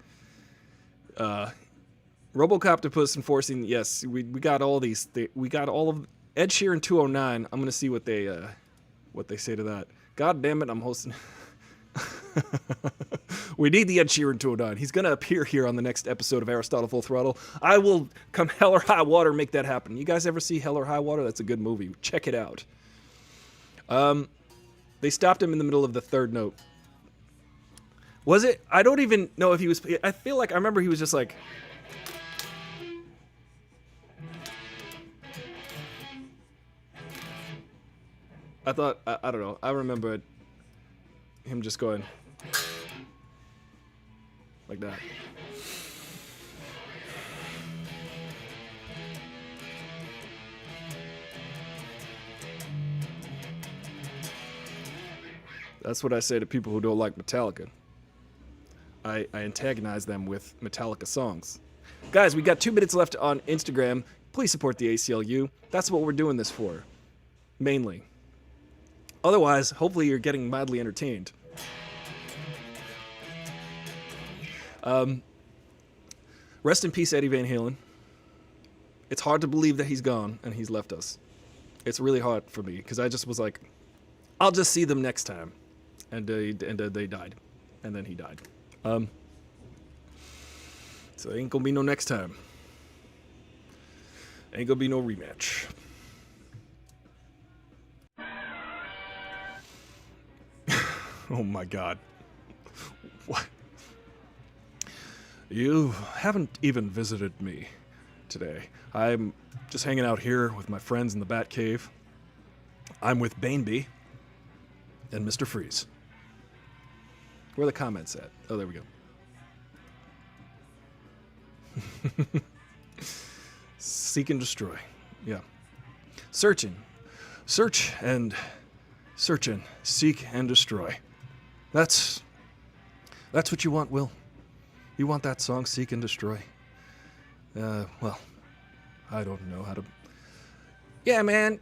B: Robocoptopus enforcing. Yes, we got all these. We got all of Ed Sheeran 209. I'm gonna see what they say to that. God damn it, I'm hosting. We need the Ed Sheeran 209. He's going to appear here on the next episode of Aristotle Full Throttle. I will come hell or high water make that happen. You guys ever see Hell or High Water? That's a good movie. Check it out. They stopped him in the middle of the third note. Was it? I don't even know if he was... I feel like I remember he was just like... I thought... I don't know. I remember him just going... like that. That's what I say to people who don't like Metallica. I antagonize them with Metallica songs. Guys, we got 2 minutes left on Instagram. Please support the ACLU. That's what we're doing this for. Mainly. Otherwise, hopefully you're getting mildly entertained. Rest in peace, Eddie Van Halen. It's hard to believe that he's gone and he's left us. It's really hard for me because I just was like, I'll just see them next time. And they died. And then he died. So ain't gonna be no next time. Ain't gonna be no rematch. Oh my God. What? You haven't even visited me today. I'm just hanging out here with my friends in the Bat Cave. I'm with Baneby and Mr. Freeze. Where are the comments at? Oh, there we go. Seek and destroy. Yeah. Searching. Search and searching. Seek and destroy. That's what you want, Will. You want that song, Seek and Destroy? Well, I don't know how to... Yeah, man.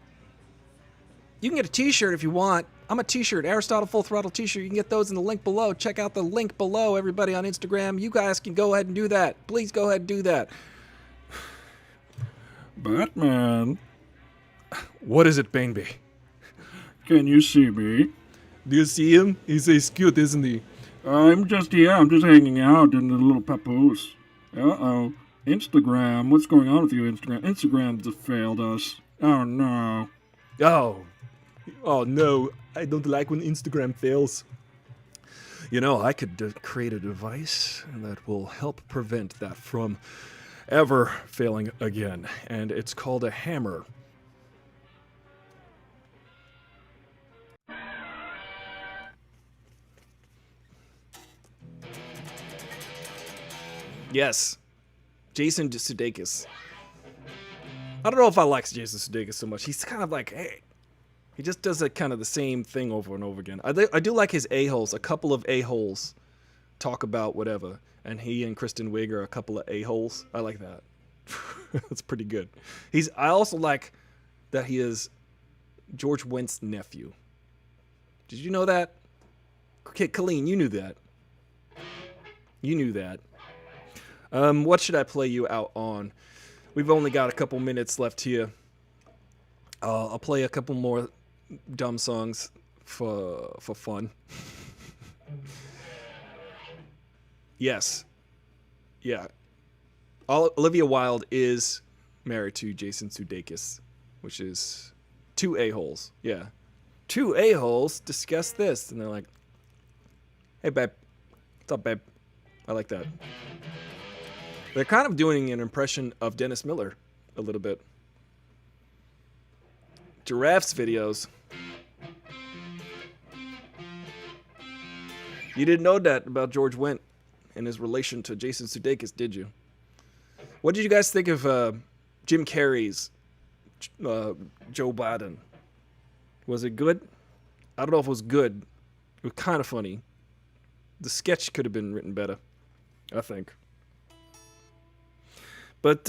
B: You can get a t-shirt if you want. I'm a t-shirt, Aristotle Full Throttle t-shirt. You can get those in the link below. Check out the link below, everybody on Instagram. You guys can go ahead and do that. Please go ahead and do that.
D: Batman,
B: What is it, Baneby?
D: can you see me?
B: Do you see him? He's cute, isn't he?
D: I'm just hanging out in the little papoose. Uh-oh. Instagram, what's going on with you, Instagram? Instagram just failed us. Oh, no.
B: Oh no, I don't like when Instagram fails. You know, I could create a device that will help prevent that from ever failing again, and it's called a hammer. Yes, Jason Sudeikis. I don't know if I like Jason Sudeikis so much. He's kind of like, hey, he just does kind of the same thing over and over again. I do like his a-holes. A couple of a-holes talk about whatever, and he and Kristen Wiig are a couple of a-holes. I like that. That's pretty good. I also like that he is George Wentz's nephew. Did you know that? Okay, Colleen, you knew that. You knew that. What should I play you out on? We've only got a couple minutes left here. I'll play a couple more dumb songs for fun. Yes. Yeah. Olivia Wilde is married to Jason Sudeikis, which is Two a-holes, yeah. Two a-holes discuss this, and they're like, hey, babe. What's up, babe? I like that. They're kind of doing an impression of Dennis Miller a little bit. Giraffes videos. You didn't know that about George Wendt and his relation to Jason Sudeikis, did you? What did you guys think of Jim Carrey's Joe Biden? Was it good? I don't know if it was good. It was kind of funny. The sketch could have been written better, I think. But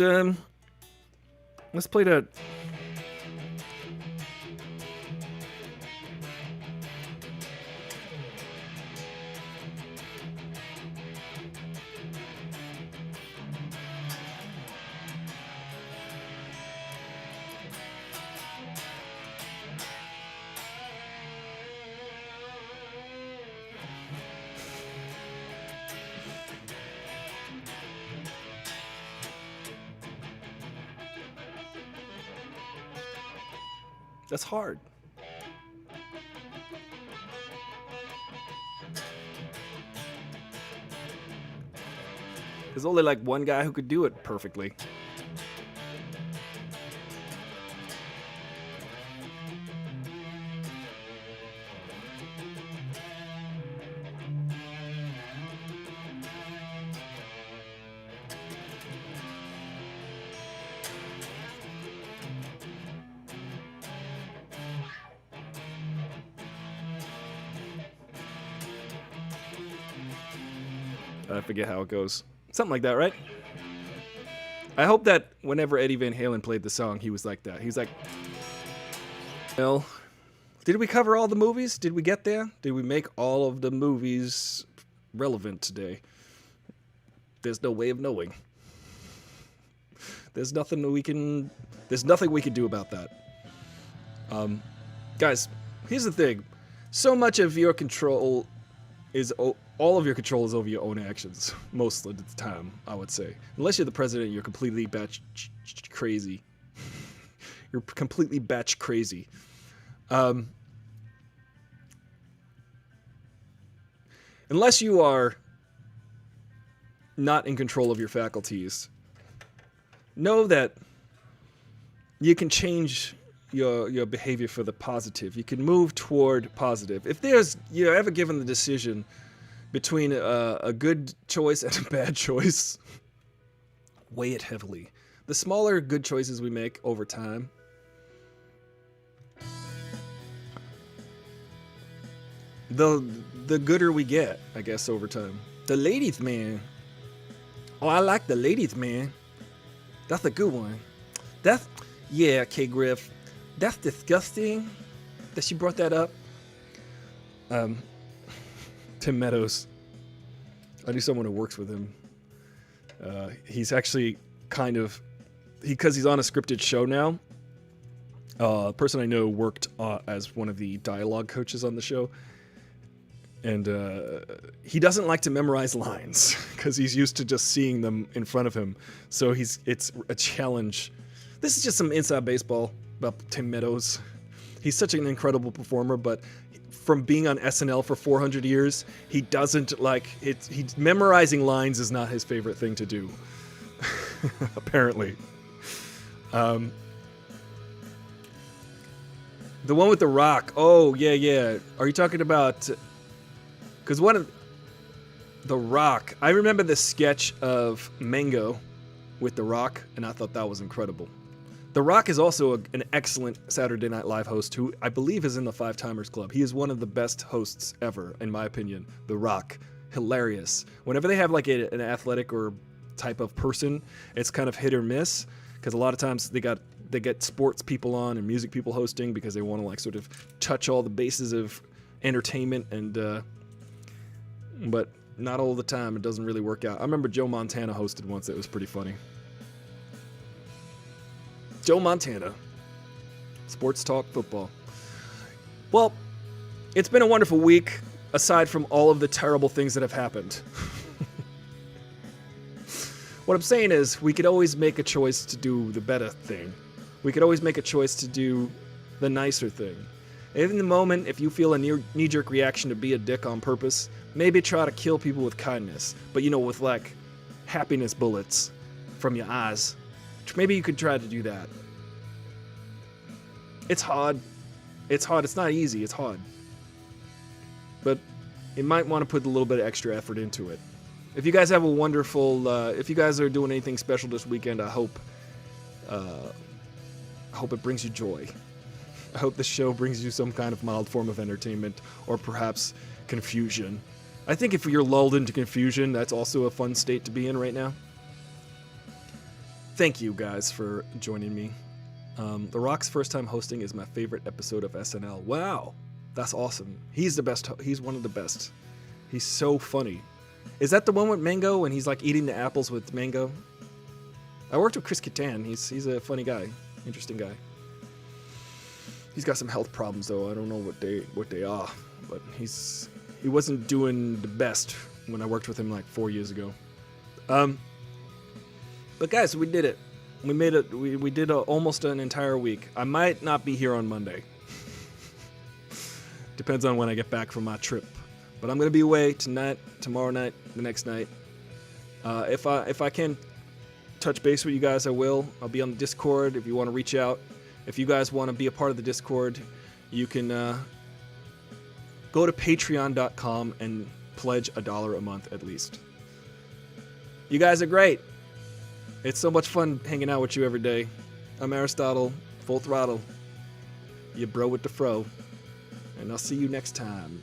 B: let's play that. That's hard. There's only like one guy who could do it perfectly. I forget how it goes. Something like that, right? I hope that whenever Eddie Van Halen played the song, he was like that. He's like, well, did we cover all the movies? Did we get there? Did we make all of the movies relevant today? There's no way of knowing. There's nothing we can do about that. Guys, here's the thing. So much of your control is all of your control is over your own actions most of the time, I would say. Unless you're the president, you're completely batch crazy. You're completely batch crazy. Unless you are not in control of your faculties, know that you can change your behavior for the positive. You can move toward positive. If you're ever given the decision between a good choice and a bad choice, weigh it heavily. The smaller good choices we make over time, the gooder we get, I guess, over time. The ladies man. Oh, I like the ladies man. That's a good one. Yeah, K Griff. That's disgusting that she brought that up. Tim Meadows. I knew someone who works with him. He's actually because he's on a scripted show now. A person I know worked as one of the dialogue coaches on the show. And he doesn't like to memorize lines because he's used to just seeing them in front of him. So it's a challenge. This is just some inside baseball about Tim Meadows. He's such an incredible performer, but from being on SNL for 400 years, he doesn't like it. Memorizing lines is not his favorite thing to do, apparently. The one with The Rock. Oh, yeah. Are you talking about... Because one of... The Rock. I remember the sketch of Mango with The Rock, and I thought that was incredible. The Rock is also an excellent Saturday Night Live host who I believe is in the Five Timers Club. He is one of the best hosts ever, in my opinion. The Rock. Hilarious. Whenever they have like an athletic or type of person, it's kind of hit or miss, because a lot of times they get sports people on and music people hosting because they want to like sort of touch all the bases of entertainment, and but not all the time. It doesn't really work out. I remember Joe Montana hosted once. It was pretty funny. Joe Montana. Sports talk football. Well, it's been a wonderful week, aside from all of the terrible things that have happened. What I'm saying is, we could always make a choice to do the better thing. We could always make a choice to do
C: the nicer thing. In the moment, if you feel a knee-jerk reaction to be a dick on purpose, maybe try to kill people with kindness, but with like happiness bullets from your eyes. Maybe you could try to do that. It's hard. It's hard. It's not easy. It's hard. But you might want to put a little bit of extra effort into it. If you guys have a wonderful, if you guys are doing anything special this weekend, I hope it brings you joy. I hope the show brings you some kind of mild form of entertainment, or perhaps confusion. I think if you're lulled into confusion, that's also a fun state to be in right now. Thank you guys for joining me. The Rock's first time hosting is my favorite episode of SNL. Wow, that's awesome. He's the best. He's one of the best. He's so funny. Is that the one with mango and he's like eating the apples with mango? I worked with Chris Kattan. He's a funny guy, interesting guy. He's got some health problems though. I don't know what they are, but he wasn't doing the best when I worked with him like 4 years ago. But guys, we did it. We made it. We did almost an entire week. I might not be here on Monday. Depends on when I get back from my trip. But I'm gonna be away tonight, tomorrow night, the next night. If I can touch base with you guys, I will. I'll be on the Discord if you want to reach out. If you guys want to be a part of the Discord, you can go to patreon.com and pledge $1 a month at least. You guys are great. It's so much fun hanging out with you every day. I'm Aristotle, Full Throttle. You bro with the fro. And I'll see you next time.